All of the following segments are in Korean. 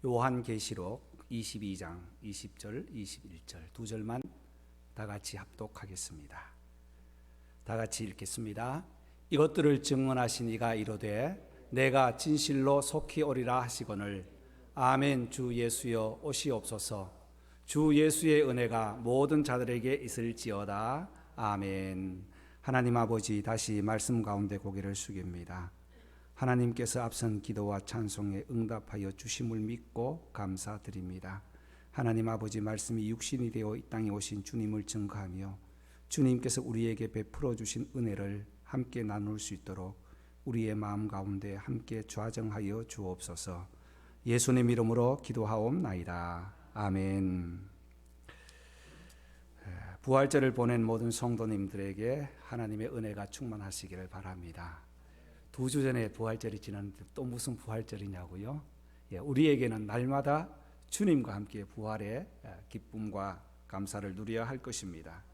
요한계시록 22장 20절 21절 두 절만 다 같이 합독하겠습니다. 다 같이 읽겠습니다. 이것들을 증언하신 이가 이르되 내가 진실로 속히 오리라 하시거늘 아멘. 주 예수여 오시옵소서. 주 예수의 은혜가 모든 자들에게 있을지어다. 아멘. 하나님 아버지, 다시 말씀 가운데 고개를 숙입니다. 하나님께서 앞선 기도와 찬송에 응답하여 주심을 믿고 감사드립니다. 하나님 아버지, 말씀이 육신이 되어 이 땅에 오신 주님을 증거하며 주님께서 우리에게 베풀어 주신 은혜를 함께 나눌 수 있도록 우리의 마음 가운데 함께 좌정하여 주옵소서. 예수님 이름으로 기도하옵나이다. 아멘. 부활절을 보낸 모든 성도님들에게 하나님의 은혜가 충만하시기를 바랍니다. 2주 전에 부활절이 지났는데 또 무슨 부활절이냐고요? 우리에게는 날마다 주님과 함께 부활의 기쁨과 감사를 누려야 할 것입니다.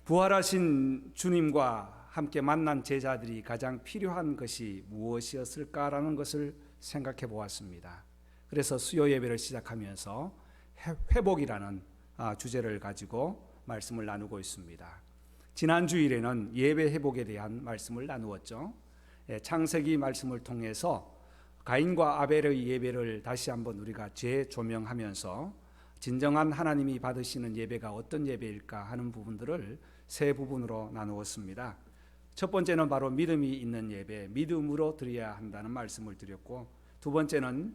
부활하신 주님과 함께 만난 제자들이 가장 필요한 것이 무엇이었을까라는 것을 생각해 보았습니다. 그래서 수요 예배를 시작하면서 회복이라는 주제를 가지고 말씀을 나누고 있습니다. 지난 주일에는 예배 회복에 대한 말씀을 나누었죠. 창세기 말씀을 통해서 가인과 아벨의 예배를 다시 한번 우리가 재조명하면서 진정한 하나님이 받으시는 예배가 어떤 예배일까 하는 부분들을 세 부분으로 나누었습니다. 첫 번째는 바로 믿음이 있는 예배, 믿음으로 드려야 한다는 말씀을 드렸고, 두 번째는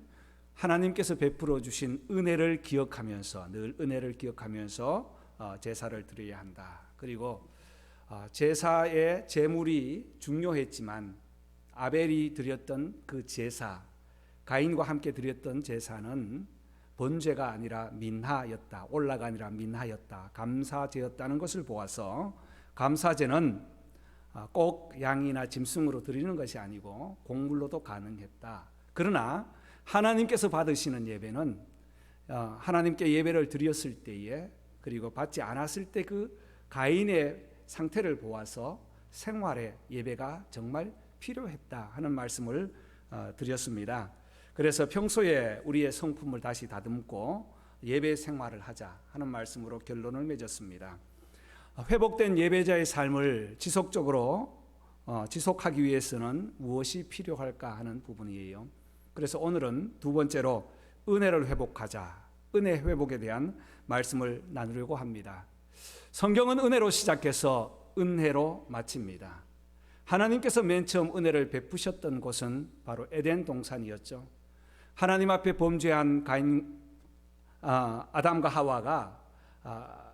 하나님께서 베풀어 주신 은혜를 기억하면서, 늘 은혜를 기억하면서 제사를 드려야 한다. 그리고 제사의 제물이 중요했지만 아벨이 드렸던 그 제사, 가인과 함께 드렸던 제사는 번제가 아니라 민하였다. 올라가 아니라 민하였다. 감사제였다는 것을 보아서 감사제는 꼭 양이나 짐승으로 드리는 것이 아니고 곡물로도 가능했다. 그러나 하나님께서 받으시는 예배는 하나님께 예배를 드렸을 때에, 그리고 받지 않았을 때 그 가인의 상태를 보아서 생활의 예배가 정말 필요했다 하는 말씀을 드렸습니다. 그래서 평소에 우리의 성품을 다시 다듬고 예배 생활을 하자 하는 말씀으로 결론을 맺었습니다. 회복된 예배자의 삶을 지속적으로 지속하기 위해서는 무엇이 필요할까 하는 부분이에요. 그래서 오늘은 두 번째로 은혜를 회복하자, 은혜 회복에 대한 말씀을 나누려고 합니다. 성경은 은혜로 시작해서 은혜로 마칩니다. 하나님께서 맨 처음 은혜를 베푸셨던 곳은 바로 에덴 동산이었죠. 하나님 앞에 범죄한 아담과 하와가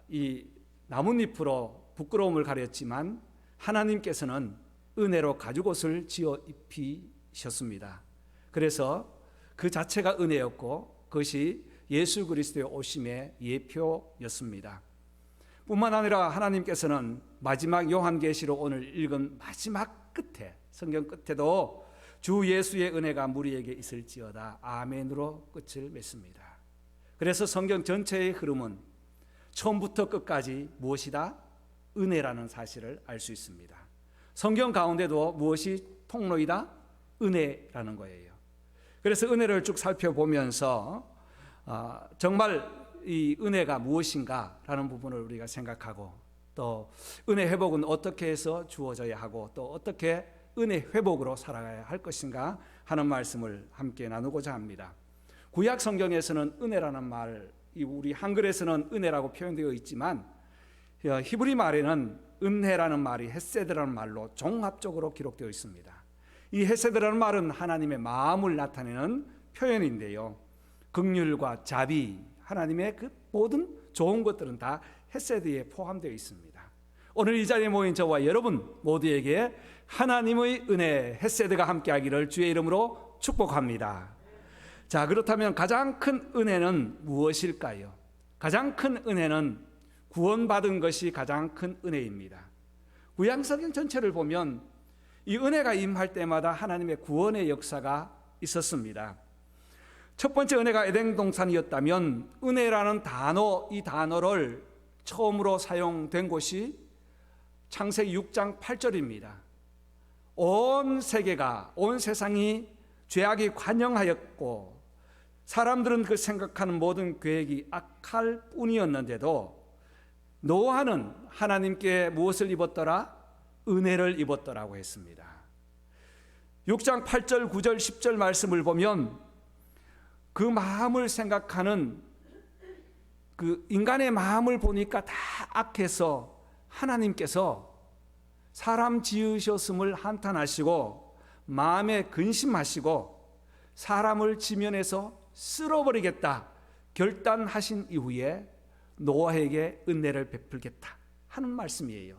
이 나뭇잎으로 부끄러움을 가렸지만 하나님께서는 은혜로 가죽옷을 지어 입히셨습니다. 그래서 그 자체가 은혜였고 그것이 예수 그리스도의 오심의 예표였습니다. 뿐만 아니라 하나님께서는 마지막 요한계시록 오늘 읽은 마지막 끝에, 성경 끝에도 주 예수의 은혜가 무리에게 있을지어다 아멘으로 끝을 맺습니다. 그래서 성경 전체의 흐름은 처음부터 끝까지 무엇이다? 은혜라는 사실을 알 수 있습니다. 성경 가운데도 무엇이 통로이다? 은혜라는 거예요. 그래서 은혜를 쭉 살펴보면서 정말 이 은혜가 무엇인가라는 부분을 우리가 생각하고, 또 은혜 회복은 어떻게 해서 주어져야 하고 또 어떻게 은혜 회복으로 살아가야 할 것인가 하는 말씀을 함께 나누고자 합니다. 구약 성경에서는 은혜라는 말, 우리 한글에서는 은혜라고 표현되어 있지만 히브리 말에는 은혜라는 말이 헤세드라는 말로 종합적으로 기록되어 있습니다. 이 헤세드라는 말은 하나님의 마음을 나타내는 표현인데요, 긍휼과 자비, 하나님의 그 모든 좋은 것들은 다 헤세드에 포함되어 있습니다. 오늘 이 자리에 모인 저와 여러분 모두에게 하나님의 은혜, 헤세드가 함께하기를 주의 이름으로 축복합니다. 자, 그렇다면 가장 큰 은혜는 무엇일까요? 가장 큰 은혜는 구원받은 것이 가장 큰 은혜입니다. 구약성경 전체를 보면 이 은혜가 임할 때마다 하나님의 구원의 역사가 있었습니다. 첫 번째 은혜가 에덴 동산이었다면 은혜라는 단어, 이 단어를 처음으로 사용된 곳이 창세기 6장 8절입니다. 온 세계가, 온 세상이 죄악이 관영하였고 사람들은 그 생각하는 모든 계획이 악할 뿐이었는데도 노아는 하나님께 무엇을 입었더라? 은혜를 입었더라고 했습니다. 6장 8절, 9절, 10절 말씀을 보면 그 마음을 생각하는 그 인간의 마음을 보니까 다 악해서 하나님께서 사람 지으셨음을 한탄하시고 마음에 근심하시고 사람을 지면에서 쓸어버리겠다 결단하신 이후에 노아에게 은혜를 베풀겠다 하는 말씀이에요.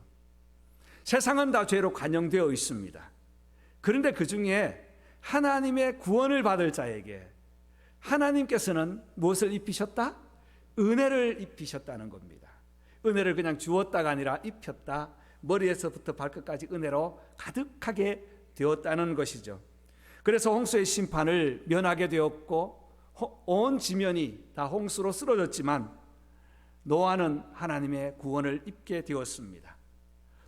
세상은 다 죄로 관영되어 있습니다. 그런데 그 중에 하나님의 구원을 받을 자에게 하나님께서는 무엇을 입히셨다? 은혜를 입히셨다는 겁니다. 은혜를 그냥 주었다가 아니라 입혔다. 머리에서부터 발끝까지 은혜로 가득하게 되었다는 것이죠. 그래서 홍수의 심판을 면하게 되었고 온 지면이 다 홍수로 쓰러졌지만 노아는 하나님의 구원을 입게 되었습니다.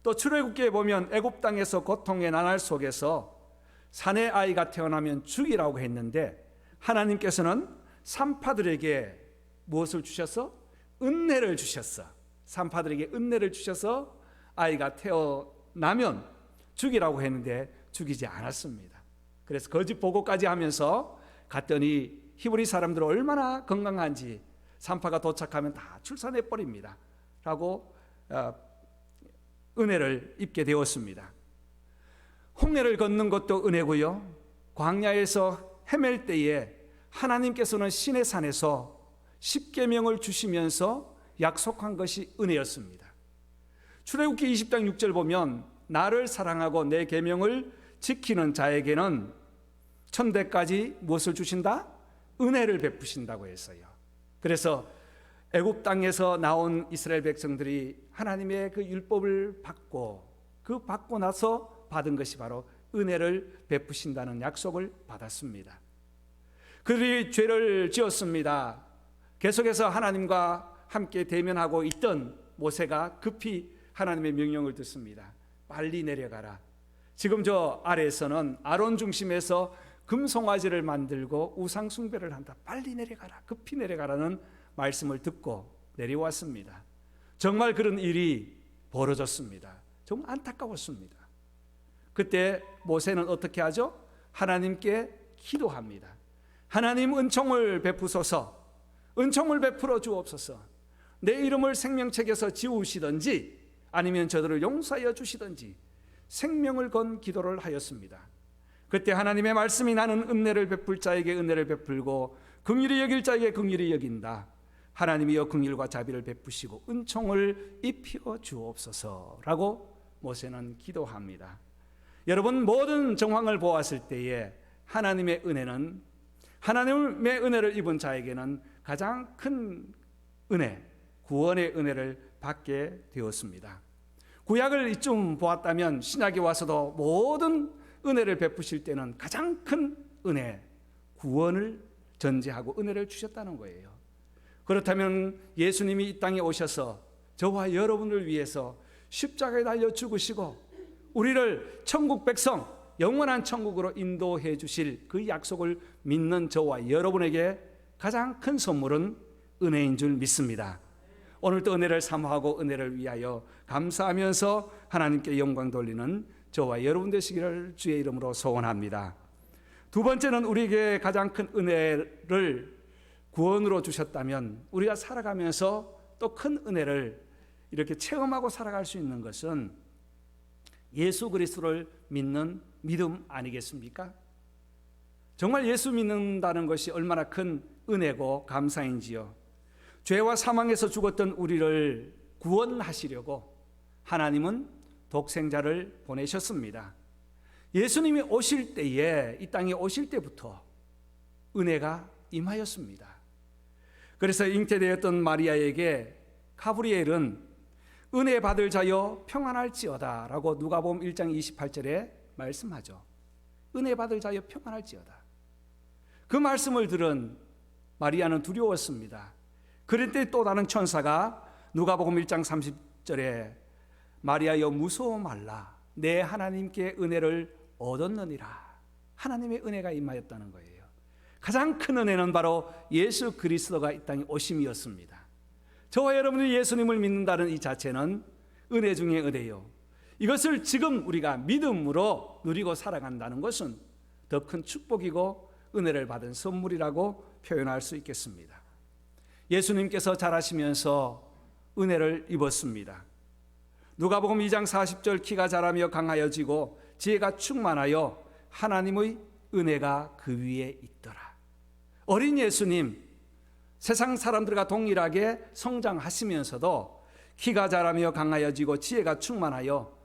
또 출애굽기에 보면 애굽 땅에서 고통의 나날 속에서 사내 아이가 태어나면 죽이라고 했는데 하나님께서는 산파들에게 무엇을 주셔서? 은혜를 주셨어. 산파들에게 은혜를 주셔서 아이가 태어나면 죽이라고 했는데 죽이지 않았습니다. 그래서 거짓 보고까지 하면서 갔더니 히브리 사람들은 얼마나 건강한지 산파가 도착하면 다 출산해 버립니다. 라고 은혜를 입게 되었습니다. 홍해를 걷는 것도 은혜고요. 광야에서 헤맬 때에 하나님께서는 시내 산에서 십계명을 주시면서 약속한 것이 은혜였습니다. 출애굽기 20장 6절 보면 나를 사랑하고 내 계명을 지키는 자에게는 천대까지 무엇을 주신다? 은혜를 베푸신다고 했어요. 그래서 애굽 땅에서 나온 이스라엘 백성들이 하나님의 그 율법을 받고 나서 받은 것이 바로 은혜를 베푸신다는 약속을 받았습니다. 그들이 죄를 지었습니다. 계속해서 하나님과 함께 대면하고 있던 모세가 급히 하나님의 명령을 듣습니다. 빨리 내려가라. 지금 저 아래에서는 아론 중심에서 금송아지를 만들고 우상 숭배를 한다. 빨리 내려가라. 급히 내려가라는 말씀을 듣고 내려왔습니다. 정말 그런 일이 벌어졌습니다. 정말 안타까웠습니다. 그때 모세는 어떻게 하죠? 하나님께 기도합니다. 하나님 은총을 베푸소서. 은총을 베풀어 주옵소서. 내 이름을 생명책에서 지우시든지 아니면 저들을 용서하여 주시든지 생명을 건 기도를 하였습니다. 그때 하나님의 말씀이 나는 은혜를 베풀 자에게 은혜를 베풀고 긍휼히 여길 자에게 긍휼히 여긴다. 하나님이여 긍휼과 자비를 베푸시고 은총을 입혀 주옵소서라고 모세는 기도합니다. 여러분, 모든 정황을 보았을 때에 하나님의 은혜를 입은 자에게는 가장 큰 은혜, 구원의 은혜를 받게 되었습니다. 구약을 이쯤 보았다면 신약에 와서도 모든 은혜를 베푸실 때는 가장 큰 은혜, 구원을 전제하고 은혜를 주셨다는 거예요. 그렇다면 예수님이 이 땅에 오셔서 저와 여러분을 위해서 십자가에 달려 죽으시고 우리를 천국 백성, 영원한 천국으로 인도해 주실 그 약속을 믿는 저와 여러분에게 가장 큰 선물은 은혜인 줄 믿습니다. 오늘도 은혜를 사모하고 은혜를 위하여 감사하면서 하나님께 영광 돌리는 저와 여러분 되시기를 주의 이름으로 소원합니다. 두 번째는 우리에게 가장 큰 은혜를 구원으로 주셨다면 우리가 살아가면서 또 큰 은혜를 이렇게 체험하고 살아갈 수 있는 것은 예수 그리스도를 믿는 믿음 아니겠습니까? 정말 예수 믿는다는 것이 얼마나 큰 은혜고 감사인지요. 죄와 사망에서 죽었던 우리를 구원하시려고 하나님은 독생자를 보내셨습니다. 예수님이 오실 때에, 이 땅에 오실 때부터 은혜가 임하였습니다. 그래서 잉태되었던 마리아에게 가브리엘은 은혜 받을 자여 평안할지어다 라고 누가복음 1장 28절에 말씀하죠. 은혜 받을 자여 평안할지어다. 그 말씀을 들은 마리아는 두려웠습니다. 그럴 때 또 다른 천사가 누가복음 1장 30절에 마리아여 무서워 말라 내 하나님께 은혜를 얻었느니라. 하나님의 은혜가 임하였다는 거예요. 가장 큰 은혜는 바로 예수 그리스도가 이 땅에 오심이었습니다. 저와 여러분이 예수님을 믿는다는 이 자체는 은혜 중에 은혜요. 이것을 지금 우리가 믿음으로 누리고 살아간다는 것은 더 큰 축복이고 은혜를 받은 선물이라고 표현할 수 있겠습니다. 예수님께서 자라시면서 은혜를 입었습니다. 누가복음 2장 40절 키가 자라며 강하여지고 지혜가 충만하여 하나님의 은혜가 그 위에 있더라. 어린 예수님, 세상 사람들과 동일하게 성장하시면서도 키가 자라며 강하여지고 지혜가 충만하여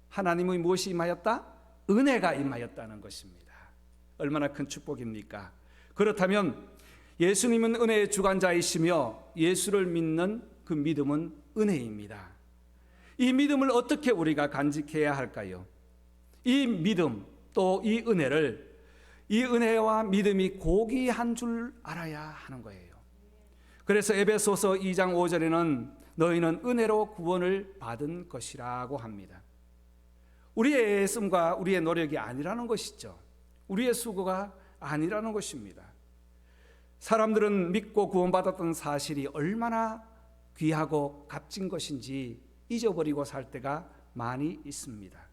하나님의 무엇이 임하였다? 은혜가 임하였다는 것입니다. 얼마나 큰 축복입니까? 그렇다면 예수님은 은혜의 주관자이시며 예수를 믿는 그 믿음은 은혜입니다. 이 믿음을 어떻게 우리가 간직해야 할까요? 이 믿음 또 이 은혜를, 이 은혜와 믿음이 고귀한 줄 알아야 하는 거예요. 그래서 에베소서 2장 5절에는 너희는 은혜로 구원을 받은 것이라고 합니다. 우리의 애씀과 우리의 노력이 아니라는 것이죠. 우리의 수고가 아니라는 것입니다. 사람들은 믿고 구원받았던 사실이 얼마나 귀하고 값진 것인지 잊어버리고 살 때가 많이 있습니다.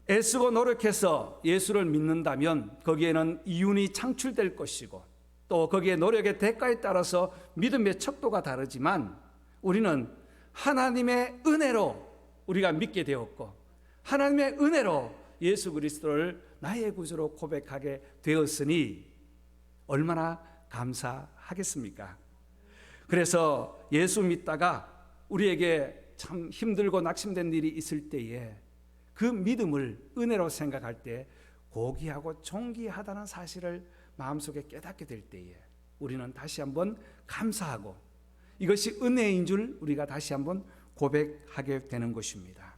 애쓰고 노력해서 예수를 믿는다면 거기에는 이윤이 창출될 것이고 또 거기에 노력의 대가에 따라서 믿음의 척도가 다르지만 우리는 하나님의 은혜로 우리가 믿게 되었고 하나님의 은혜로 예수 그리스도를 나의 구주로 고백하게 되었으니 얼마나 감사하겠습니까? 그래서 예수 믿다가 우리에게 참 힘들고 낙심된 일이 있을 때에 그 믿음을 은혜로 생각할 때 고귀하고 존귀하다는 사실을 마음속에 깨닫게 될 때에 우리는 다시 한번 감사하고 이것이 은혜인 줄 우리가 다시 한번 고백하게 되는 것입니다.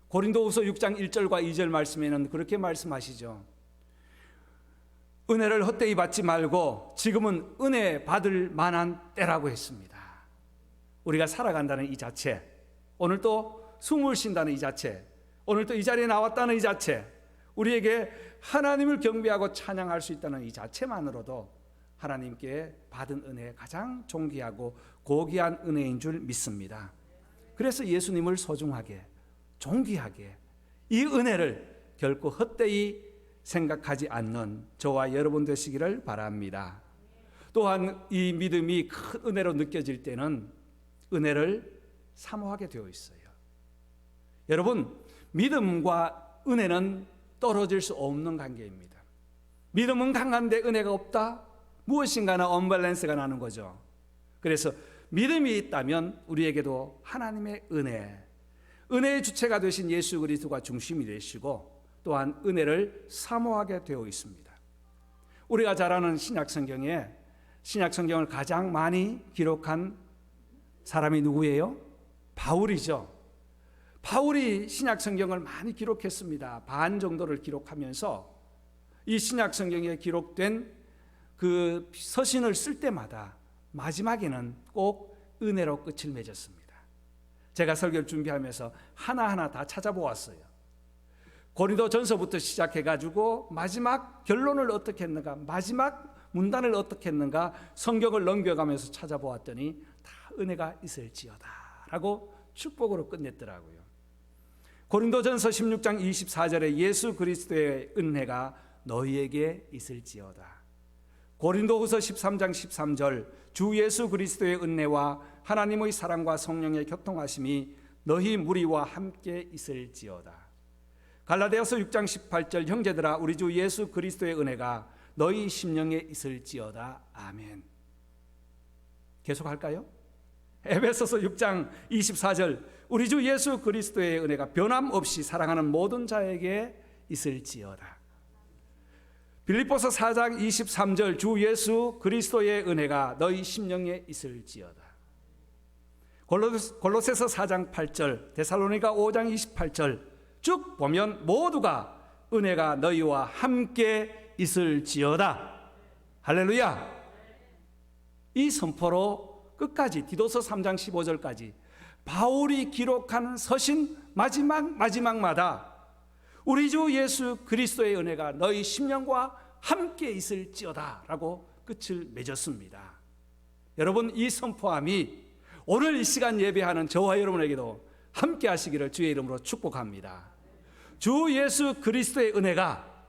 고린도후서 6장 1절과 2절 말씀에는 그렇게 말씀하시죠. 은혜를 헛되이 받지 말고 지금은 은혜 받을 만한 때라고 했습니다. 우리가 살아간다는 이 자체, 오늘 또 숨을 쉰다는 이 자체, 오늘 또 이 자리에 나왔다는 이 자체, 우리에게 하나님을 경배하고 찬양할 수 있다는 이 자체만으로도 하나님께 받은 은혜의 가장 존귀하고 고귀한 은혜인 줄 믿습니다. 그래서 예수님을 소중하게, 존귀하게 이 은혜를 결코 헛되이 생각하지 않는 저와 여러분 되시기를 바랍니다. 또한 이 믿음이 큰 은혜로 느껴질 때는 은혜를 사모하게 되어 있어요. 여러분, 믿음과 은혜는 떨어질 수 없는 관계입니다. 믿음은 강한데 은혜가 없다? 무엇인가나 언밸런스가 나는 거죠. 그래서 믿음이 있다면 우리에게도 하나님의 은혜의 주체가 되신 예수 그리스도가 중심이 되시고 또한 은혜를 사모하게 되어 있습니다. 우리가 잘 아는 신약성경을 가장 많이 기록한 사람이 누구예요? 바울이죠. 바울이 신약성경을 많이 기록했습니다. 반 정도를 기록하면서 이 신약성경에 기록된 그 서신을 쓸 때마다 마지막에는 꼭 은혜로 끝을 맺었습니다. 제가 설교를 준비하면서 하나하나 다 찾아보았어요. 고린도전서부터 시작해가지고 마지막 결론을 어떻게 했는가, 마지막 문단을 어떻게 했는가 성경을 넘겨가면서 찾아보았더니 다 은혜가 있을지어다 라고 축복으로 끝냈더라고요. 고린도전서 16장 24절에 예수 그리스도의 은혜가 너희에게 있을지어다. 고린도후서 13장 13절 주 예수 그리스도의 은혜와 하나님의 사랑과 성령의 교통하심이 너희 무리와 함께 있을지어다. 갈라디아서 6장 18절 형제들아 우리 주 예수 그리스도의 은혜가 너희 심령에 있을지어다. 아멘. 계속할까요? 에베소서 6장 24절 우리 주 예수 그리스도의 은혜가 변함없이 사랑하는 모든 자에게 있을지어다. 빌립보서 4장 23절 주 예수 그리스도의 은혜가 너희 심령에 있을지어다. 골로새서 4장 8절 데살로니가 5장 28절 쭉 보면 모두가 은혜가 너희와 함께 있을지어다. 할렐루야. 이 선포로 끝까지 디도서 3장 15절까지 바울이 기록한 서신 마지막마다 우리 주 예수 그리스도의 은혜가 너희 심령과 함께 있을지어다 라고 끝을 맺었습니다. 여러분, 이 선포함이 오늘 이 시간 예배하는 저와 여러분에게도 함께 하시기를 주의 이름으로 축복합니다. 주 예수 그리스도의 은혜가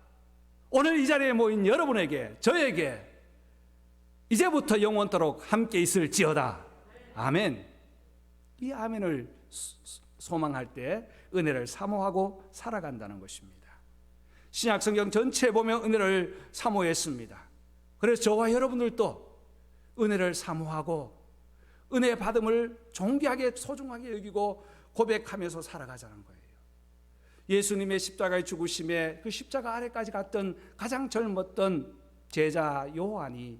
오늘 이 자리에 모인 여러분에게, 저에게 이제부터 영원토록 함께 있을지어다. 아멘. 이 아멘을 소망할 때 은혜를 사모하고 살아간다는 것입니다. 신약 성경 전체에 보면 은혜를 사모했습니다. 그래서 저와 여러분들도 은혜를 사모하고 은혜 받음을 존귀하게 소중하게 여기고 고백하면서 살아가자는 거예요. 예수님의 십자가의 죽으심에 그 십자가 아래까지 갔던 가장 젊었던 제자 요한이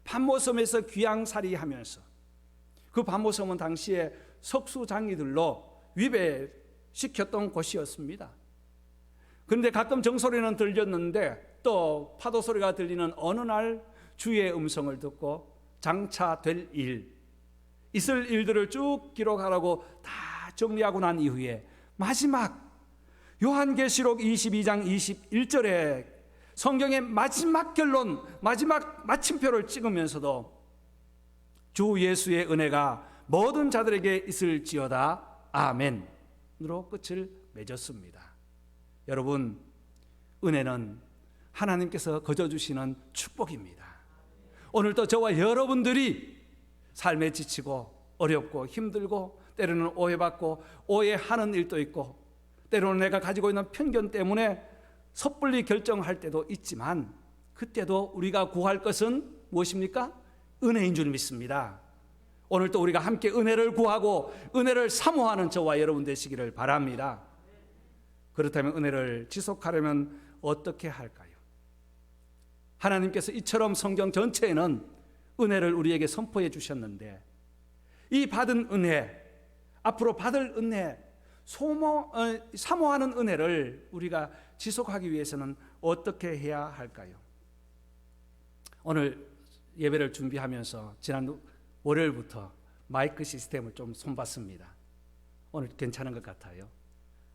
반모섬에서 귀양살이하면서, 그 반모섬은 당시에 석수장이들로 위배시켰던 곳이었습니다. 그런데 가끔 정소리는 들렸는데 또 파도 소리가 들리는 어느 날 주의 음성을 듣고 장차 있을 일들을 쭉 기록하라고 다 정리하고 난 이후에 마지막 요한계시록 22장 21절에 성경의 마지막 결론, 마지막 마침표를 찍으면서도 주 예수의 은혜가 모든 자들에게 있을지어다. 아멘으로 끝을 맺었습니다. 여러분, 은혜는 하나님께서 거저주시는 축복입니다. 오늘도 저와 여러분들이 삶에 지치고 어렵고 힘들고 때로는 오해받고 오해하는 일도 있고 때로는 내가 가지고 있는 편견 때문에 섣불리 결정할 때도 있지만, 그때도 우리가 구할 것은 무엇입니까? 은혜인 줄 믿습니다. 오늘 또 우리가 함께 은혜를 구하고 은혜를 사모하는 저와 여러분 되시기를 바랍니다. 그렇다면 은혜를 지속하려면 어떻게 할까요? 하나님께서 이처럼 성경 전체에는 은혜를 우리에게 선포해 주셨는데, 이 받은 은혜, 앞으로 받을 은혜, 사모하는 은혜를 우리가 지속하기 위해서는 어떻게 해야 할까요? 오늘 예배를 준비하면서 지난 월요일부터 마이크 시스템을 좀 손봤습니다. 오늘 괜찮은 것 같아요.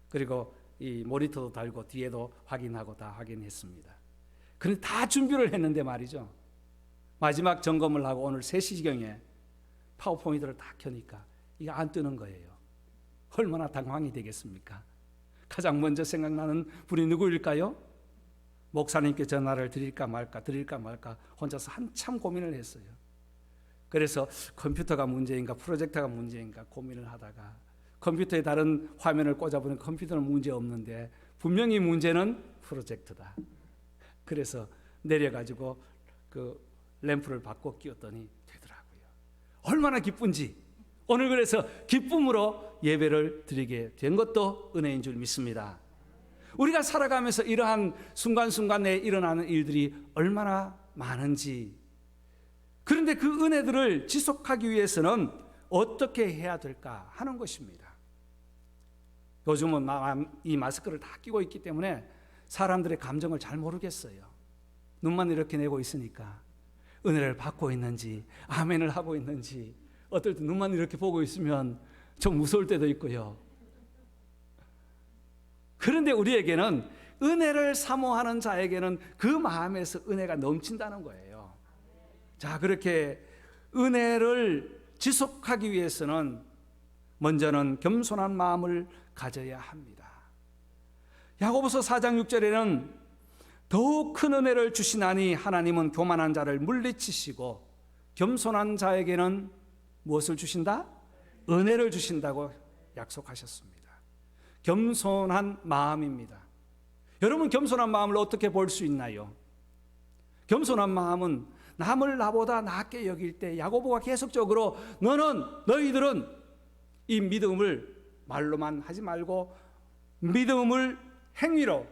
그리고 이 모니터도 달고 뒤에도 확인하고 다 확인했습니다. 그런데 다 준비를 했는데 말이죠, 마지막 점검을 하고 오늘 3시경에 파워포인트를 다 켜니까 이게 안 뜨는 거예요. 얼마나 당황이 되겠습니까? 가장 먼저 생각나는 분이 누구일까요? 목사님께 전화를 드릴까 말까 혼자서 한참 고민을 했어요. 그래서 컴퓨터가 문제인가 프로젝터가 문제인가 고민을 하다가 컴퓨터에 다른 화면을 꽂아보니 컴퓨터는 문제 없는데 분명히 문제는 프로젝터다. 그래서 내려가지고 그 램프를 바꿔 끼웠더니 되더라고요. 얼마나 기쁜지 오늘 그래서 기쁨으로 예배를 드리게 된 것도 은혜인 줄 믿습니다. 우리가 살아가면서 이러한 순간순간에 일어나는 일들이 얼마나 많은지, 그런데 그 은혜들을 지속하기 위해서는 어떻게 해야 될까 하는 것입니다. 요즘은 이 마스크를 다 끼고 있기 때문에 사람들의 감정을 잘 모르겠어요. 눈만 이렇게 내고 있으니까 은혜를 받고 있는지 아멘을 하고 있는지, 어떨 때 눈만 이렇게 보고 있으면 좀 무서울 때도 있고요. 그런데 우리에게는 은혜를 사모하는 자에게는 그 마음에서 은혜가 넘친다는 거예요. 자, 그렇게 은혜를 지속하기 위해서는 먼저는 겸손한 마음을 가져야 합니다. 야고보서 4장 6절에는 더욱 큰 은혜를 주시나니 하나님은 교만한 자를 물리치시고 겸손한 자에게는 무엇을 주신다? 은혜를 주신다고 약속하셨습니다. 겸손한 마음입니다. 여러분, 겸손한 마음을 어떻게 볼 수 있나요? 겸손한 마음은 남을 나보다 낮게 여길 때 야고보가 계속적으로 너희들은 이 믿음을 말로만 하지 말고 믿음을 행위로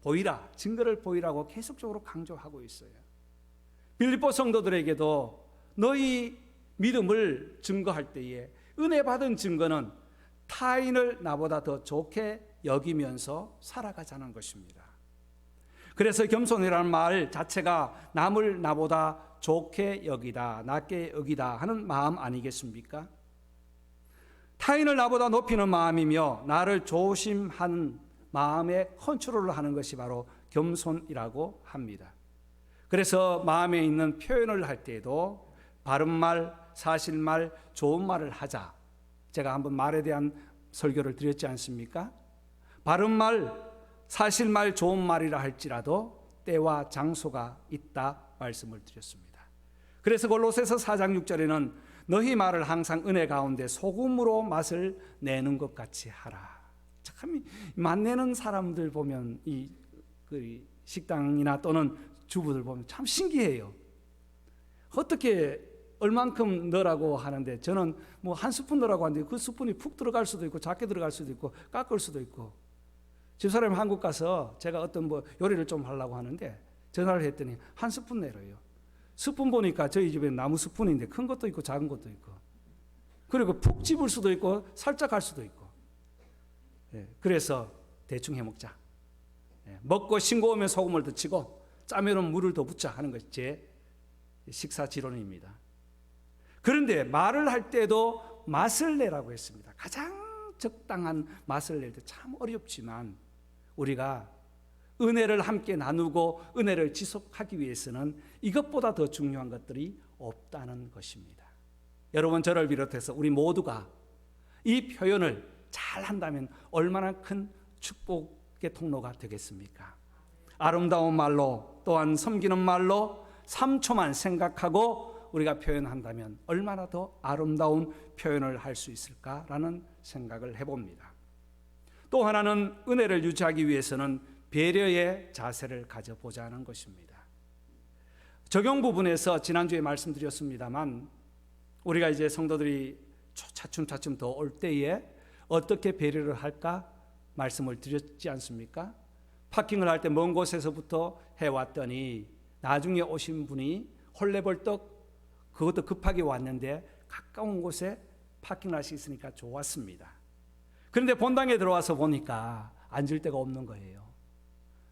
보이라, 증거를 보이라고 계속적으로 강조하고 있어요. 빌립보 성도들에게도 너희 믿음을 증거할 때에 은혜 받은 증거는 타인을 나보다 더 좋게 여기면서 살아가자는 것입니다. 그래서 겸손이라는 말 자체가 남을 나보다 좋게 여기다, 낮게 여기다 하는 마음 아니겠습니까? 타인을 나보다 높이는 마음이며 나를 조심하는 마음의 컨트롤을 하는 것이 바로 겸손이라고 합니다. 그래서 마음에 있는 표현을 할 때에도 바른 말, 사실말, 좋은 말을 하자. 제가 한번 말에 대한 설교를 드렸지 않습니까? 바른 말, 사실말, 좋은 말이라 할지라도 때와 장소가 있다 말씀을 드렸습니다. 그래서 골로새서 4장 6절에는 너희 말을 항상 은혜 가운데 소금으로 맛을 내는 것 같이 하라. 참 맛내는 사람들 보면 그 식당이나 또는 주부들 보면 참 신기해요. 어떻게 얼만큼 넣으라고 하는데 저는 뭐 한 스푼 넣으라고 하는데 그 스푼이 푹 들어갈 수도 있고 작게 들어갈 수도 있고 깎을 수도 있고. 집사람이 한국 가서 제가 어떤 뭐 요리를 좀 하려고 하는데 전화를 했더니 한 스푼 내려요. 스푼 보니까 저희 집에 나무 스푼인데 큰 것도 있고 작은 것도 있고, 그리고 푹 집을 수도 있고 살짝 할 수도 있고. 그래서 대충 해먹자. 먹고 싱거우면 소금을 더 치고 짜면은 물을 더 붓자 하는 것이 제 식사 지론입니다. 그런데 말을 할 때도 맛을 내라고 했습니다. 가장 적당한 맛을 낼 때 참 어렵지만 우리가 은혜를 함께 나누고 은혜를 지속하기 위해서는 이것보다 더 중요한 것들이 없다는 것입니다. 여러분, 저를 비롯해서 우리 모두가 이 표현을 잘 한다면 얼마나 큰 축복의 통로가 되겠습니까? 아름다운 말로, 또한 섬기는 말로 3초만 생각하고 우리가 표현한다면 얼마나 더 아름다운 표현을 할 수 있을까라는 생각을 해봅니다. 또 하나는 은혜를 유지하기 위해서는 배려의 자세를 가져보자는 것입니다. 적용 부분에서 지난주에 말씀드렸습니다만 우리가 이제 성도들이 차츰차츰 더 올 때에 어떻게 배려를 할까 말씀을 드렸지 않습니까? 파킹을 할 때 먼 곳에서부터 해왔더니 나중에 오신 분이 헐레벌떡 그것도 급하게 왔는데 가까운 곳에 파킹할수 있으니까 좋았습니다. 그런데 본당에 들어와서 보니까 앉을 데가 없는 거예요.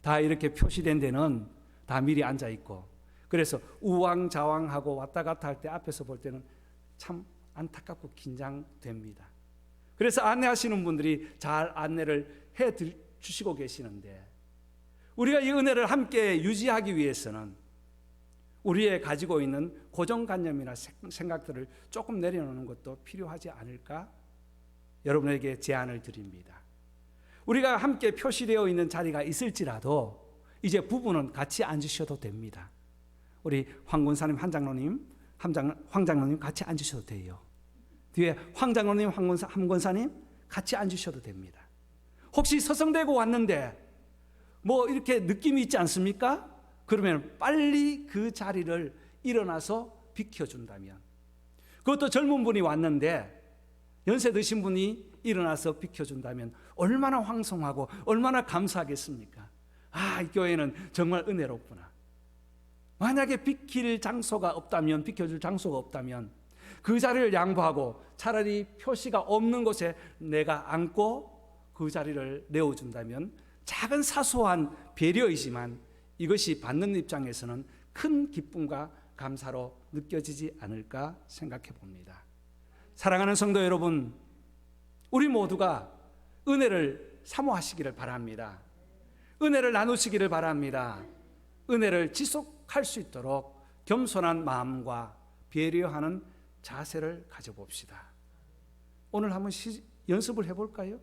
다 이렇게 표시된 데는 다 미리 앉아 있고, 그래서 우왕좌왕하고 왔다 갔다 할 때 앞에서 볼 때는 참 안타깝고 긴장됩니다. 그래서 안내하시는 분들이 잘 안내를 해 주시고 계시는데 우리가 이 은혜를 함께 유지하기 위해서는 우리의 가지고 있는 고정관념이나 생각들을 조금 내려놓는 것도 필요하지 않을까? 여러분에게 제안을 드립니다. 우리가 함께 표시되어 있는 자리가 있을지라도 이제 부부는 같이 앉으셔도 됩니다. 우리 황 권사님, 황 장로님 같이 앉으셔도 돼요. 뒤에 황 장로님, 황 권사님 같이 앉으셔도 됩니다. 혹시 서성대고 왔는데 뭐 이렇게 느낌이 있지 않습니까? 그러면 빨리 그 자리를 일어나서 비켜준다면, 그것도 젊은 분이 왔는데 연세 드신 분이 일어나서 비켜준다면 얼마나 황송하고 얼마나 감사하겠습니까? 아, 이 교회는 정말 은혜롭구나. 만약에 비킬 장소가 없다면, 비켜줄 장소가 없다면 그 자리를 양보하고 차라리 표시가 없는 곳에 내가 앉고 그 자리를 내어준다면 작은 사소한 배려이지만 이것이 받는 입장에서는 큰 기쁨과 감사로 느껴지지 않을까 생각해 봅니다. 사랑하는 성도 여러분, 우리 모두가 은혜를 사모하시기를 바랍니다. 은혜를 나누시기를 바랍니다. 은혜를 지속할 수 있도록 겸손한 마음과 배려하는 자세를 가져봅시다. 오늘 한번 연습을 해볼까요?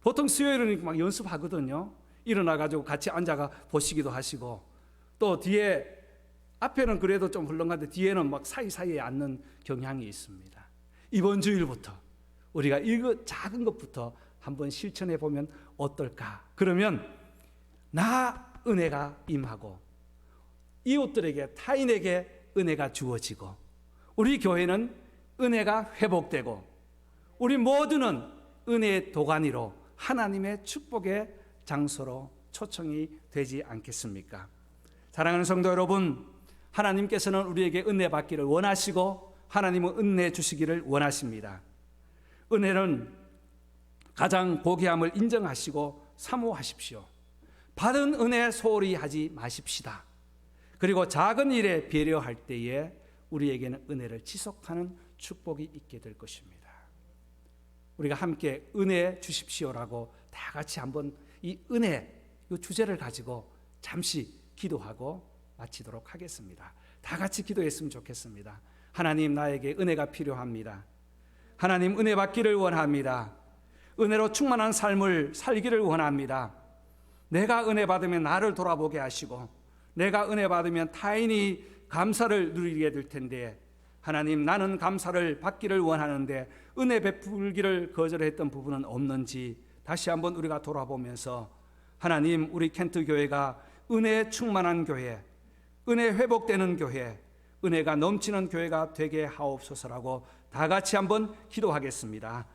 보통 수요일은 막 연습하거든요. 일어나가지고 같이 앉아가 보시기도 하시고, 또 뒤에 앞에는 그래도 좀 훌렁한데 뒤에는 막 사이사이에 앉는 경향이 있습니다. 이번 주일부터 우리가 이거 작은 것부터 한번 실천해 보면 어떨까? 그러면 나 은혜가 임하고 이웃들에게, 타인에게 은혜가 주어지고 우리 교회는 은혜가 회복되고 우리 모두는 은혜의 도가니로 하나님의 축복의 장소로 초청이 되지 않겠습니까? 사랑하는 성도 여러분, 하나님께서는 우리에게 은혜 받기를 원하시고 하나님은 은혜 주시기를 원하십니다. 은혜는 가장 고귀함을 인정하시고 사모하십시오. 받은 은혜 소홀히 하지 마십시다. 그리고 작은 일에 배려할 때에 우리에게는 은혜를 지속하는 축복이 있게 될 것입니다. 우리가 함께 은혜 주십시오라고 다 같이 한번 이 은혜, 이 주제를 가지고 잠시 기도하고 마치도록 하겠습니다. 다 같이 기도했으면 좋겠습니다. 하나님, 나에게 은혜가 필요합니다. 하나님, 은혜 받기를 원합니다. 은혜로 충만한 삶을 살기를 원합니다. 내가 은혜 받으면 나를 돌아보게 하시고, 내가 은혜 받으면 타인이 감사를 누리게 될 텐데, 하나님, 나는 감사를 받기를 원하는데 은혜 베풀기를 거절했던 부분은 없는지 다시 한번 우리가 돌아보면서, 하나님, 우리 켄트 교회가 은혜 충만한 교회, 은혜 회복되는 교회, 은혜가 넘치는 교회가 되게 하옵소서라고 다 같이 한번 기도하겠습니다.